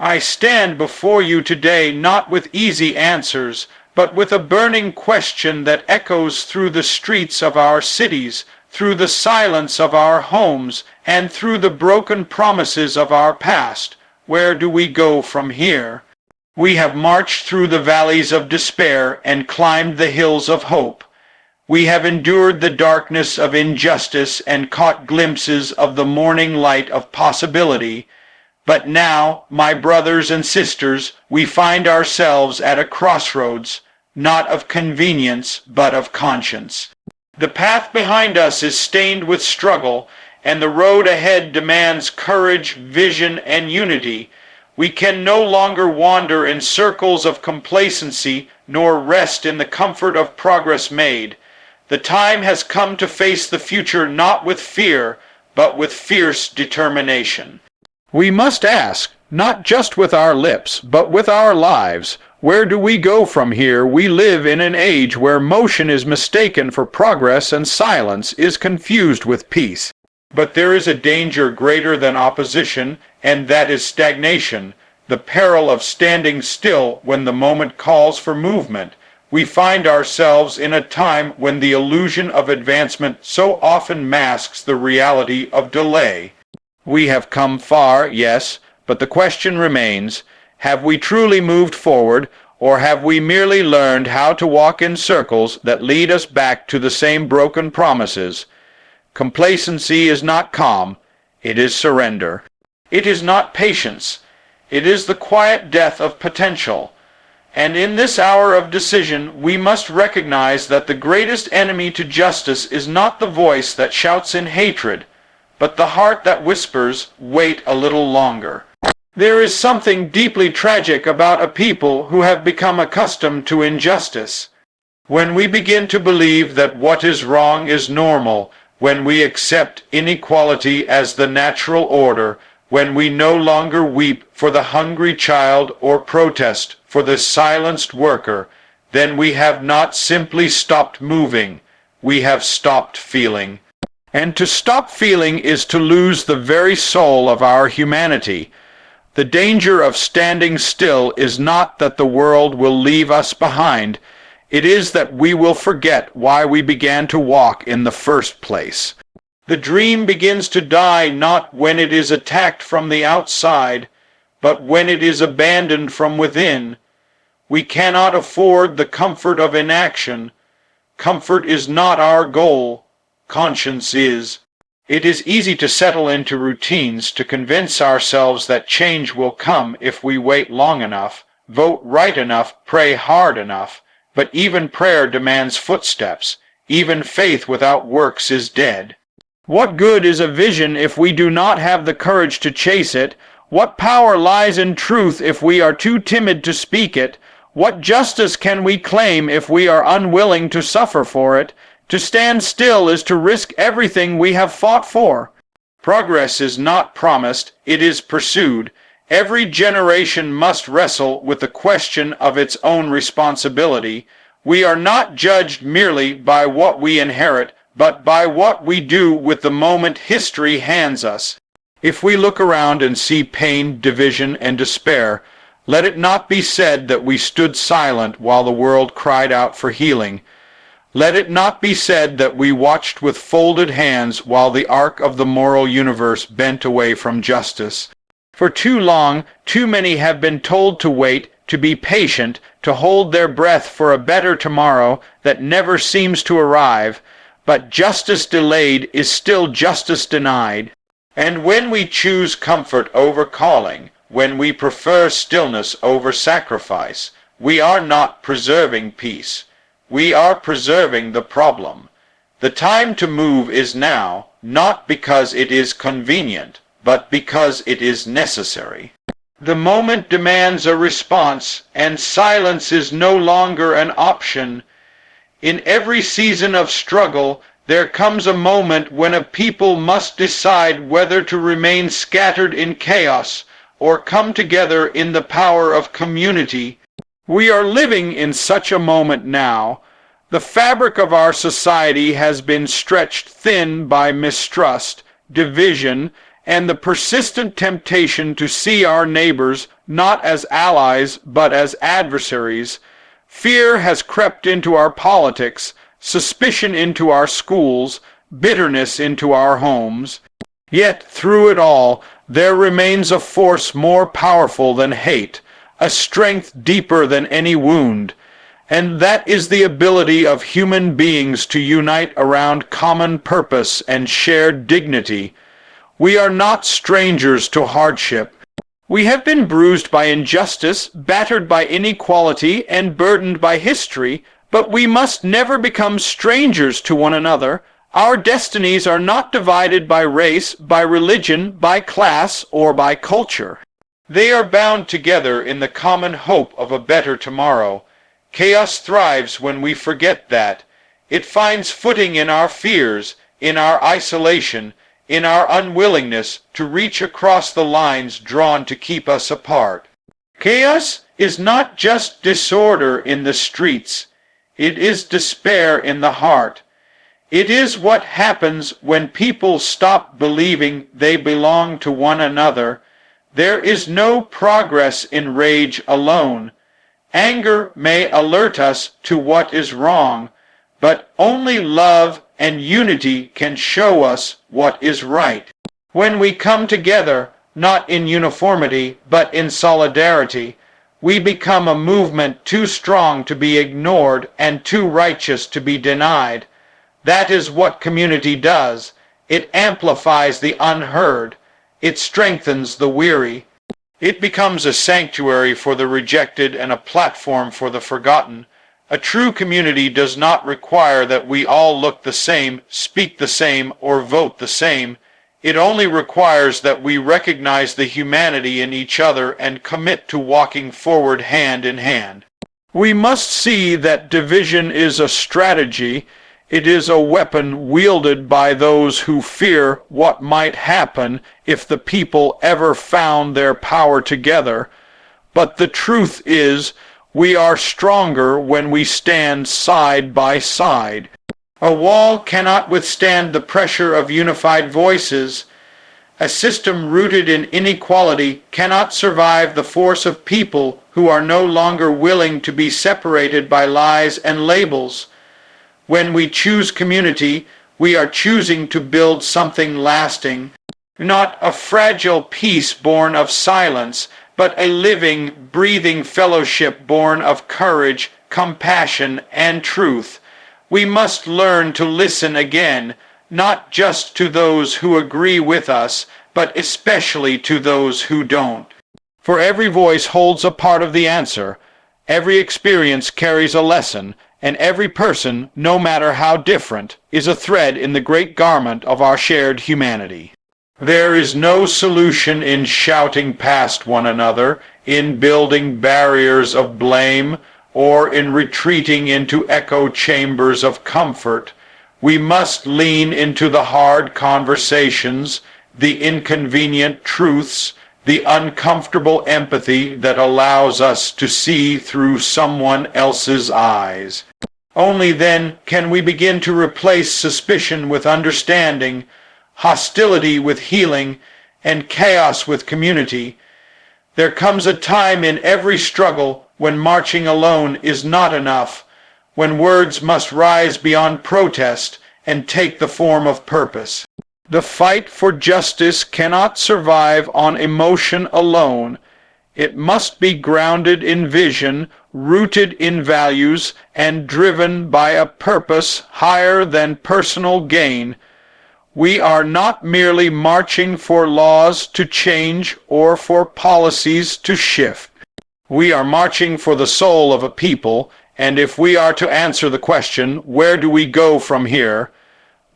I stand before you today not with easy answers, but with a burning question that echoes through the streets of our cities, through the silence of our homes, and through the broken promises of our past. Where do we go from here? We have marched through the valleys of despair and climbed the hills of hope. We have endured the darkness of injustice and caught glimpses of the morning light of possibility. But now, my brothers and sisters, we find ourselves at a crossroads, not of convenience, but of conscience. The path behind us is stained with struggle, and the road ahead demands courage, vision, and unity. We can no longer wander in circles of complacency, nor rest in the comfort of progress made. The time has come to face the future not with fear, but with fierce determination. We must ask, not just with our lips, but with our lives, where do we go from here? We live in an age where motion is mistaken for progress and silence is confused with peace. But there is a danger greater than opposition, and that is stagnation, the peril of standing still when the moment calls for movement. We find ourselves in a time when the illusion of advancement so often masks the reality of delay. We have come far, yes, but the question remains, have we truly moved forward, or have we merely learned how to walk in circles that lead us back to the same broken promises? Complacency is not calm, it is surrender. It is not patience, it is the quiet death of potential. And in this hour of decision, we must recognize that the greatest enemy to justice is not the voice that shouts in hatred, but the heart that whispers, "Wait a little longer." There is something deeply tragic about a people who have become accustomed to injustice. When we begin to believe that what is wrong is normal, when we accept inequality as the natural order, when we no longer weep for the hungry child or protest for the silenced worker, then we have not simply stopped moving, we have stopped feeling. And to stop feeling is to lose the very soul of our humanity. The danger of standing still is not that the world will leave us behind, it is that we will forget why we began to walk in the first place. The dream begins to die not when it is attacked from the outside, but when it is abandoned from within. We cannot afford the comfort of inaction. Comfort is not our goal. Conscience is. It is easy to settle into routines, to convince ourselves that change will come if we wait long enough, vote right enough, pray hard enough. But even prayer demands footsteps. Even faith without works is dead. What good is a vision if we do not have the courage to chase it? What power lies in truth if we are too timid to speak it? What justice can we claim if we are unwilling to suffer for it? To stand still is to risk everything we have fought for. Progress is not promised, it is pursued. Every generation must wrestle with the question of its own responsibility. We are not judged merely by what we inherit, but by what we do with the moment history hands us. If we look around and see pain, division, and despair, let it not be said that we stood silent while the world cried out for healing. Let it not be said that we watched with folded hands while the arc of the moral universe bent away from justice. For too long, too many have been told to wait, to be patient, to hold their breath for a better tomorrow that never seems to arrive. But justice delayed is still justice denied. And when we choose comfort over calling, when we prefer stillness over sacrifice, we are not preserving peace. We are preserving the problem. The time to move is now, not because it is convenient, but because it is necessary. The moment demands a response, and silence is no longer an option. In every season of struggle, there comes a moment when a people must decide whether to remain scattered in chaos or come together in the power of community. We are living in such a moment now. The fabric of our society has been stretched thin by mistrust, division, and the persistent temptation to see our neighbors not as allies but as adversaries. Fear has crept into our politics, suspicion into our schools, bitterness into our homes. Yet through it all, there remains a force more powerful than hate, a strength deeper than any wound, and that is the ability of human beings to unite around common purpose and shared dignity. We are not strangers to hardship. We have been bruised by injustice, battered by inequality, and burdened by history, but we must never become strangers to one another. Our destinies are not divided by race, by religion, by class, or by culture. They are bound together in the common hope of a better tomorrow. Chaos thrives when we forget that. It finds footing in our fears, in our isolation, in our unwillingness to reach across the lines drawn to keep us apart. Chaos is not just disorder in the streets. It is despair in the heart. It is what happens when people stop believing they belong to one another. There is no progress in rage alone. Anger may alert us to what is wrong, but only love and unity can show us what is right. When we come together, not in uniformity, but in solidarity, we become a movement too strong to be ignored and too righteous to be denied. That is what community does. It amplifies the unheard. It strengthens the weary. It becomes a sanctuary for the rejected and a platform for the forgotten. A true community does not require that we all look the same, speak the same, or vote the same. It only requires that we recognize the humanity in each other and commit to walking forward hand in hand. We must see that division is a strategy. It is a weapon wielded by those who fear what might happen if the people ever found their power together. But the truth is, we are stronger when we stand side by side. A wall cannot withstand the pressure of unified voices. A system rooted in inequality cannot survive the force of people who are no longer willing to be separated by lies and labels. When we choose community, we are choosing to build something lasting, not a fragile peace born of silence, but a living, breathing fellowship born of courage, compassion, and truth. We must learn to listen again, not just to those who agree with us, but especially to those who don't. For every voice holds a part of the answer, every experience carries a lesson, and every person, no matter how different, is a thread in the great garment of our shared humanity. There is no solution in shouting past one another, in building barriers of blame, or in retreating into echo chambers of comfort. We must lean into the hard conversations, the inconvenient truths, the uncomfortable empathy that allows us to see through someone else's eyes. Only then can we begin to replace suspicion with understanding, hostility with healing, and chaos with community. There comes a time in every struggle when marching alone is not enough, when words must rise beyond protest and take the form of purpose. The fight for justice cannot survive on emotion alone. It must be grounded in vision, rooted in values, and driven by a purpose higher than personal gain. We are not merely marching for laws to change or for policies to shift. We are marching for the soul of a people, and if we are to answer the question, where do we go from here,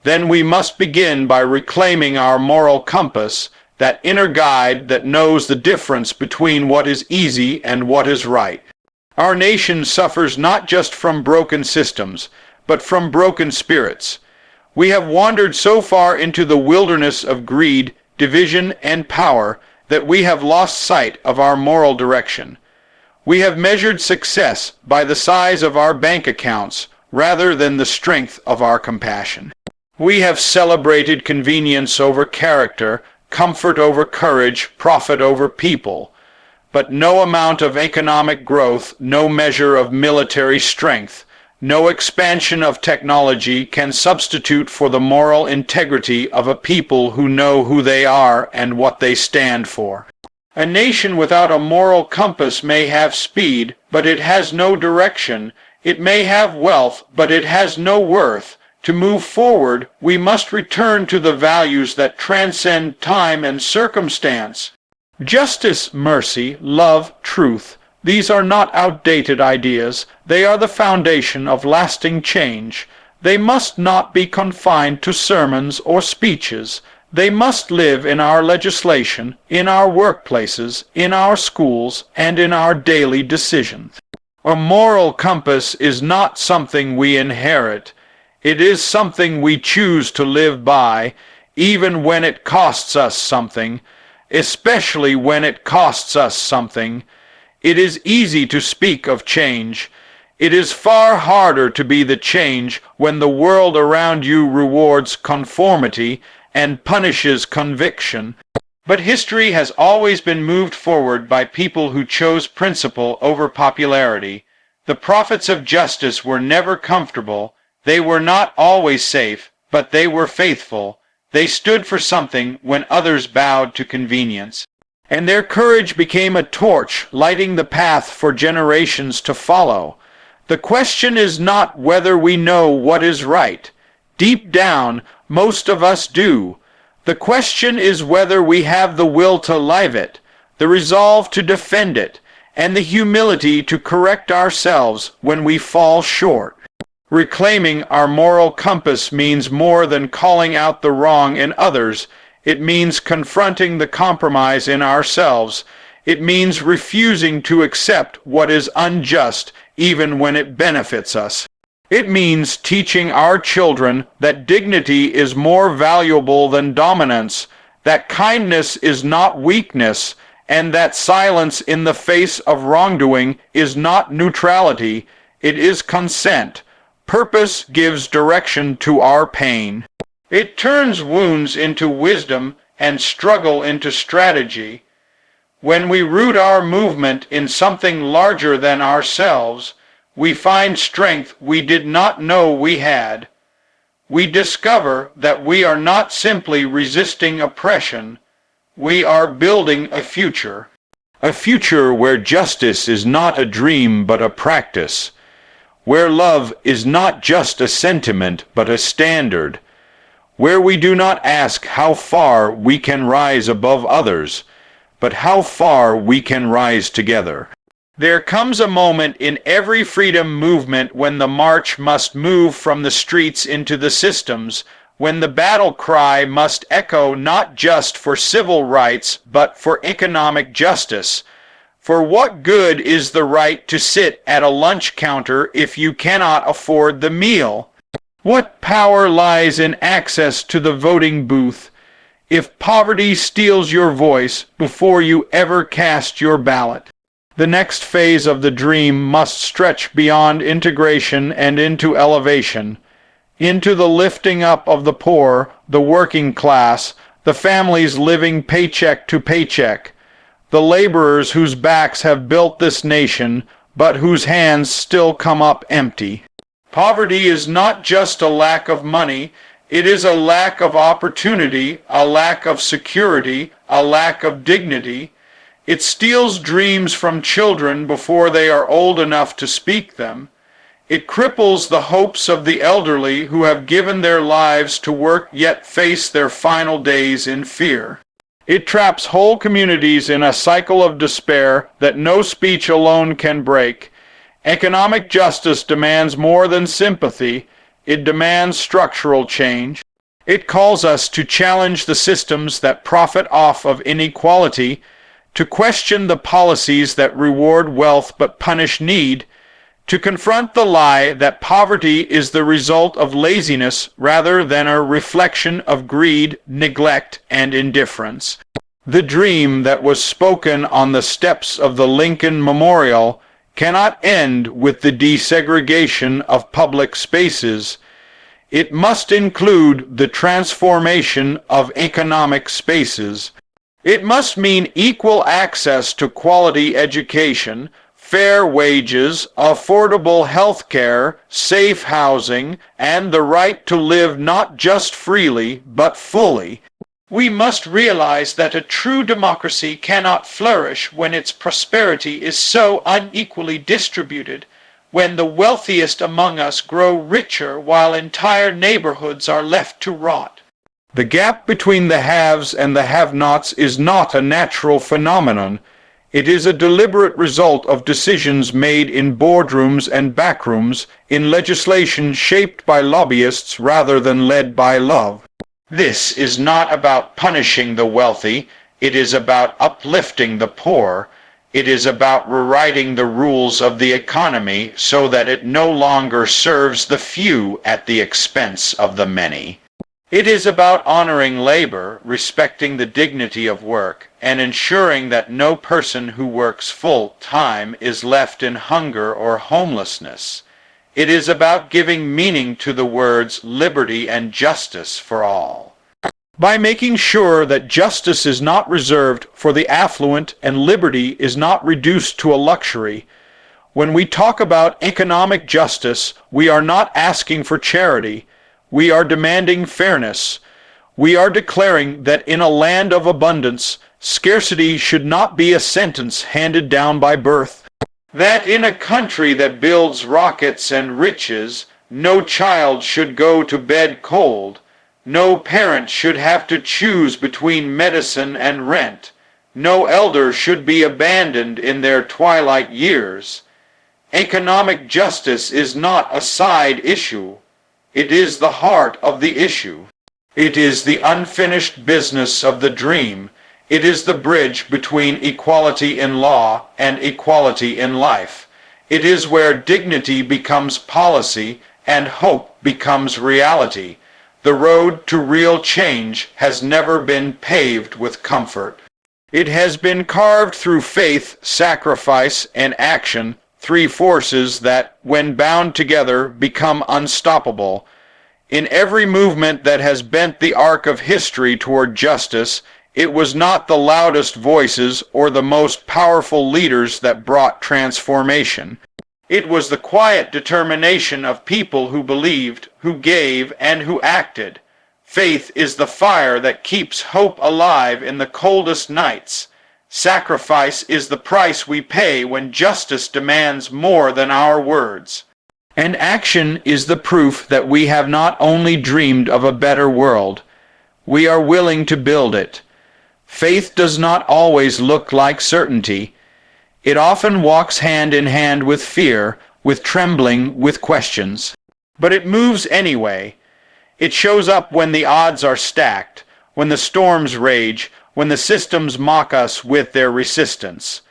then we must begin by reclaiming our moral compass, that inner guide that knows the difference between what is easy and what is right. Our nation suffers not just from broken systems, but from broken spirits. We have wandered so far into the wilderness of greed, division, and power that we have lost sight of our moral direction. We have measured success by the size of our bank accounts rather than the strength of our compassion. We have celebrated convenience over character, comfort over courage, profit over people. But no amount of economic growth, no measure of military strength, no expansion of technology can substitute for the moral integrity of a people who know who they are and what they stand for. A nation without a moral compass may have speed, but it has no direction. It may have wealth, but it has no worth. To move forward, we must return to the values that transcend time and circumstance. Justice, mercy, love, truth. These are not outdated ideas. They are the foundation of lasting change. They must not be confined to sermons or speeches. They must live in our legislation, in our workplaces, in our schools, and in our daily decisions. A moral compass is not something we inherit. It is something we choose to live by, even when it costs us something, especially when it costs us something. It is easy to speak of change. It is far harder to be the change when the world around you rewards conformity and punishes conviction. But history has always been moved forward by people who chose principle over popularity. The prophets of justice were never comfortable. They were not always safe, but they were faithful. They stood for something when others bowed to convenience. And their courage became a torch, lighting the path for generations to follow. The question is not whether we know what is right. Deep down, most of us do. The question is whether we have the will to live it, the resolve to defend it, and the humility to correct ourselves when we fall short. Reclaiming our moral compass means more than calling out the wrong in others. It means confronting the compromise in ourselves. It means refusing to accept what is unjust, even when it benefits us. It means teaching our children that dignity is more valuable than dominance, that kindness is not weakness, and that silence in the face of wrongdoing is not neutrality, it is consent. Purpose gives direction to our pain. It turns wounds into wisdom and struggle into strategy. When we root our movement in something larger than ourselves, we find strength we did not know we had. We discover that we are not simply resisting oppression, we are building a future where justice is not a dream but a practice, where love is not just a sentiment but a standard, where we do not ask how far we can rise above others, but how far we can rise together. There comes a moment in every freedom movement when the march must move from the streets into the systems, when the battle cry must echo not just for civil rights, but for economic justice. For what good is the right to sit at a lunch counter if you cannot afford the meal? What power lies in access to the voting booth if poverty steals your voice before you ever cast your ballot? The next phase of the dream must stretch beyond integration and into elevation, into the lifting up of the poor, the working class, the families living paycheck to paycheck, the laborers whose backs have built this nation, but whose hands still come up empty. Poverty is not just a lack of money, it is a lack of opportunity, a lack of security, a lack of dignity. It steals dreams from children before they are old enough to speak them. It cripples the hopes of the elderly who have given their lives to work yet face their final days in fear. It traps whole communities in a cycle of despair that no speech alone can break. Economic justice demands more than sympathy. It demands structural change. It calls us to challenge the systems that profit off of inequality, to question the policies that reward wealth but punish need, to confront the lie that poverty is the result of laziness rather than a reflection of greed, neglect, and indifference. The dream that was spoken on the steps of the Lincoln Memorial cannot end with the desegregation of public spaces. It must include the transformation of economic spaces. It must mean equal access to quality education, fair wages, affordable health care, safe housing, and the right to live not just freely, but fully. We must realize that a true democracy cannot flourish when its prosperity is so unequally distributed, when the wealthiest among us grow richer while entire neighborhoods are left to rot. The gap between the haves and the have-nots is not a natural phenomenon. It is a deliberate result of decisions made in boardrooms and backrooms, in legislation shaped by lobbyists rather than led by love. This is not about punishing the wealthy. It is about uplifting the poor. It is about rewriting the rules of the economy so that it no longer serves the few at the expense of the many. It is about honoring labor, respecting the dignity of work, and ensuring that no person who works full-time is left in hunger or homelessness. It is about giving meaning to the words liberty and justice for all. By making sure that justice is not reserved for the affluent and liberty is not reduced to a luxury. When we talk about economic justice, we are not asking for charity. We are demanding fairness. We are declaring that in a land of abundance, scarcity should not be a sentence handed down by birth. That in a country that builds rockets and riches, no child should go to bed cold. No parent should have to choose between medicine and rent. No elder should be abandoned in their twilight years. Economic justice is not a side issue. It is the heart of the issue. It is the unfinished business of the dream. It is the bridge between equality in law and equality in life. It is where dignity becomes policy and hope becomes reality. The road to real change has never been paved with comfort. It has been carved through faith, sacrifice, and action, three forces that, when bound together, become unstoppable. In every movement that has bent the arc of history toward justice, it was not the loudest voices or the most powerful leaders that brought transformation. It was the quiet determination of people who believed, who gave, and who acted. Faith is the fire that keeps hope alive in the coldest nights. Sacrifice is the price we pay when justice demands more than our words. And action is the proof that we have not only dreamed of a better world, we are willing to build it. Faith does not always look like certainty. It often walks hand in hand with fear, with trembling, with questions. But it moves anyway. It shows up when the odds are stacked, when the storms rage, when the systems mock us with their resistance.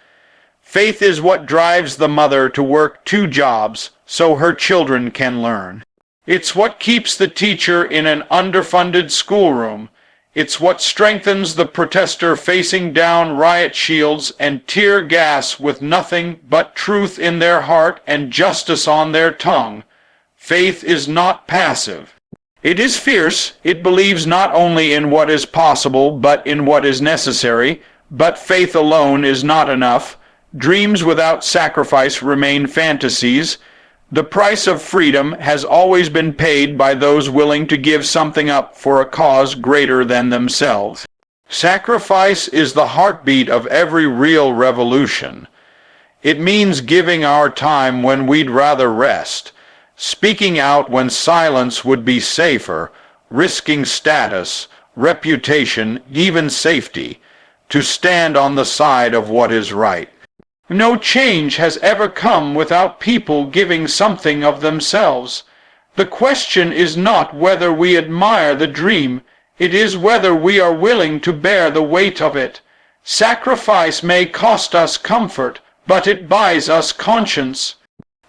Faith is what drives the mother to work 2 jobs so her children can learn. It's what keeps the teacher in an underfunded schoolroom. It's what strengthens the protester facing down riot shields and tear gas with nothing but truth in their heart and justice on their tongue. Faith is not passive. It is fierce. It believes not only in what is possible, but in what is necessary. But faith alone is not enough. Dreams without sacrifice remain fantasies. The price of freedom has always been paid by those willing to give something up for a cause greater than themselves. Sacrifice is the heartbeat of every real revolution. It means giving our time when we'd rather rest, speaking out when silence would be safer, risking status, reputation, even safety, to stand on the side of what is right. No change has ever come without people giving something of themselves. The question is not whether we admire the dream, it is whether we are willing to bear the weight of it. Sacrifice may cost us comfort, but it buys us conscience.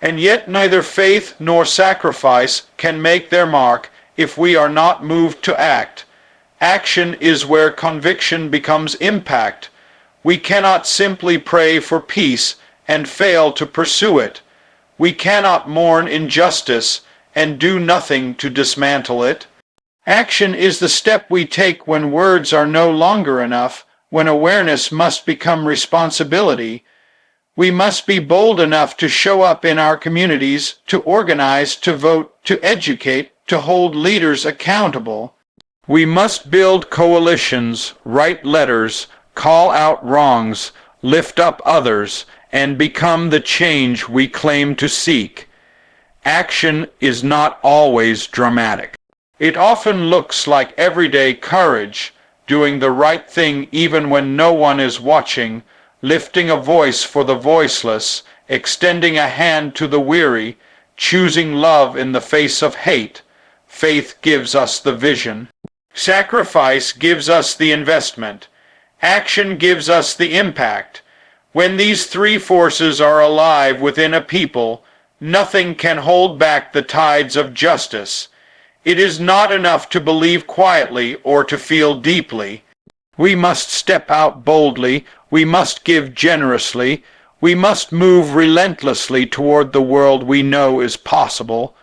And yet neither faith nor sacrifice can make their mark if we are not moved to act. Action is where conviction becomes impact. We cannot simply pray for peace and fail to pursue it. We cannot mourn injustice and do nothing to dismantle it. Action is the step we take when words are no longer enough, when awareness must become responsibility. We must be bold enough to show up in our communities, to organize, to vote, to educate, to hold leaders accountable. We must build coalitions, write letters, call out wrongs, lift up others, and become the change we claim to seek. Action is not always dramatic. It often looks like everyday courage, doing the right thing even when no one is watching, lifting a voice for the voiceless, extending a hand to the weary, choosing love in the face of hate. Faith gives us the vision. Sacrifice gives us the investment. Action gives us the impact. When these three forces are alive within a people, nothing can hold back the tides of justice. It is not enough to believe quietly or to feel deeply. We must step out boldly, we must give generously, we must move relentlessly toward the world we know is possible.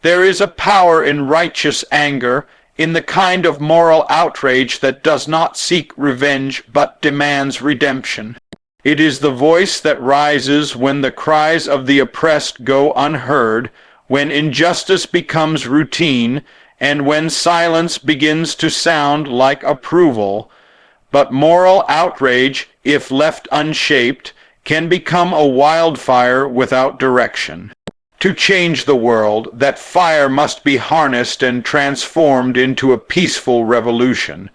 There is a power in righteous anger, in the kind of moral outrage that does not seek revenge but demands redemption. It is the voice that rises when the cries of the oppressed go unheard, when injustice becomes routine, and when silence begins to sound like approval. But moral outrage, if left unshaped, can become a wildfire without direction. To change the world, that fire must be harnessed and transformed into a peaceful revolution,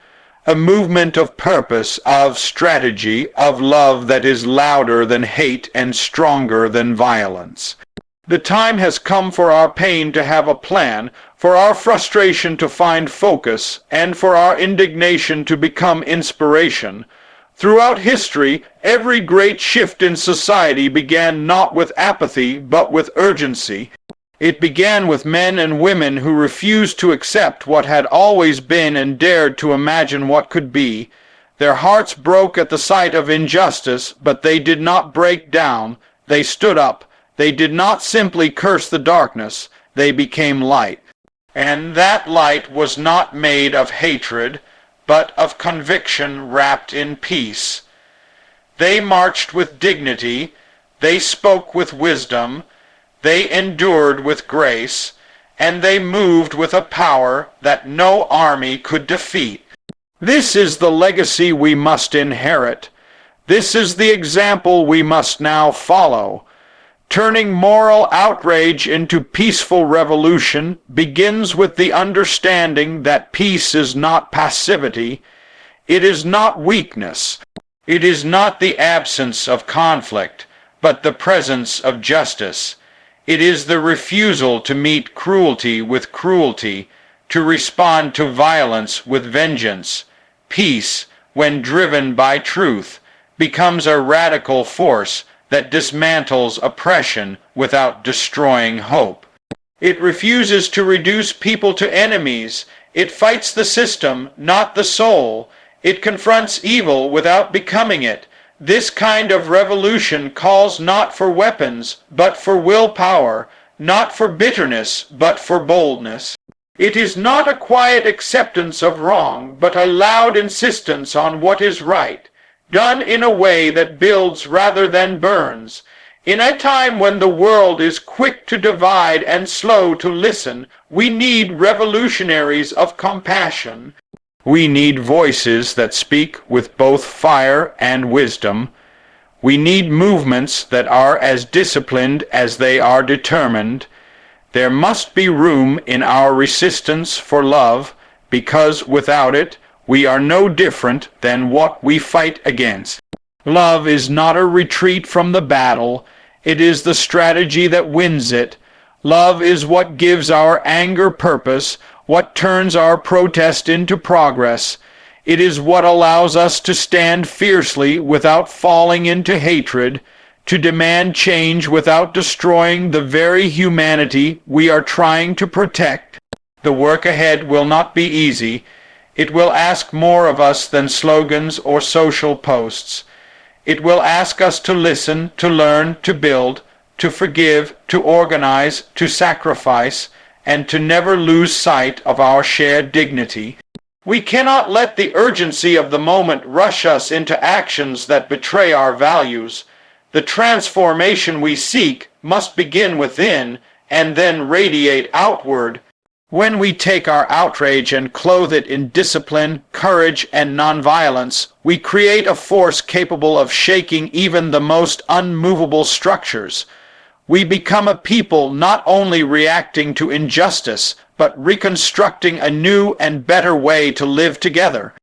a movement of purpose, of strategy, of love that is louder than hate and stronger than violence. The time has come for our pain to have a plan, for our frustration to find focus, and for our indignation to become inspiration. Throughout history, every great shift in society began not with apathy, but with urgency. It began with men and women who refused to accept what had always been and dared to imagine what could be. Their hearts broke at the sight of injustice, but they did not break down. They stood up. They did not simply curse the darkness, they became light. And that light was not made of hatred, but of conviction wrapped in peace. They marched with dignity, they spoke with wisdom, they endured with grace, and they moved with a power that no army could defeat. This is the legacy we must inherit. This is the example we must now follow. Turning moral outrage into peaceful revolution begins with the understanding that peace is not passivity. It is not weakness. It is not the absence of conflict, but the presence of justice. It is the refusal to meet cruelty with cruelty, to respond to violence with vengeance. Peace, when driven by truth, becomes a radical force that dismantles oppression without destroying hope. It refuses to reduce people to enemies. It fights the system, not the soul. It confronts evil without becoming it. This kind of revolution calls not for weapons, but for willpower, not for bitterness, but for boldness. It is not a quiet acceptance of wrong, but a loud insistence on what is right, done in a way that builds rather than burns. In a time when the world is quick to divide and slow to listen, we need revolutionaries of compassion. We need voices that speak with both fire and wisdom. We need movements that are as disciplined as they are determined. There must be room in our resistance for love, because without it, we are no different than what we fight against. Love is not a retreat from the battle. It is the strategy that wins it. Love is what gives our anger purpose, what turns our protest into progress. It is what allows us to stand fiercely without falling into hatred, to demand change without destroying the very humanity we are trying to protect. The work ahead will not be easy. It will ask more of us than slogans or social posts. It will ask us to listen, to learn, to build, to forgive, to organize, to sacrifice, and to never lose sight of our shared dignity. We cannot let the urgency of the moment rush us into actions that betray our values. The transformation we seek must begin within and then radiate outward. When we take our outrage and clothe it in discipline, courage, and nonviolence, we create a force capable of shaking even the most unmovable structures. We become a people not only reacting to injustice, but reconstructing a new and better way to live together.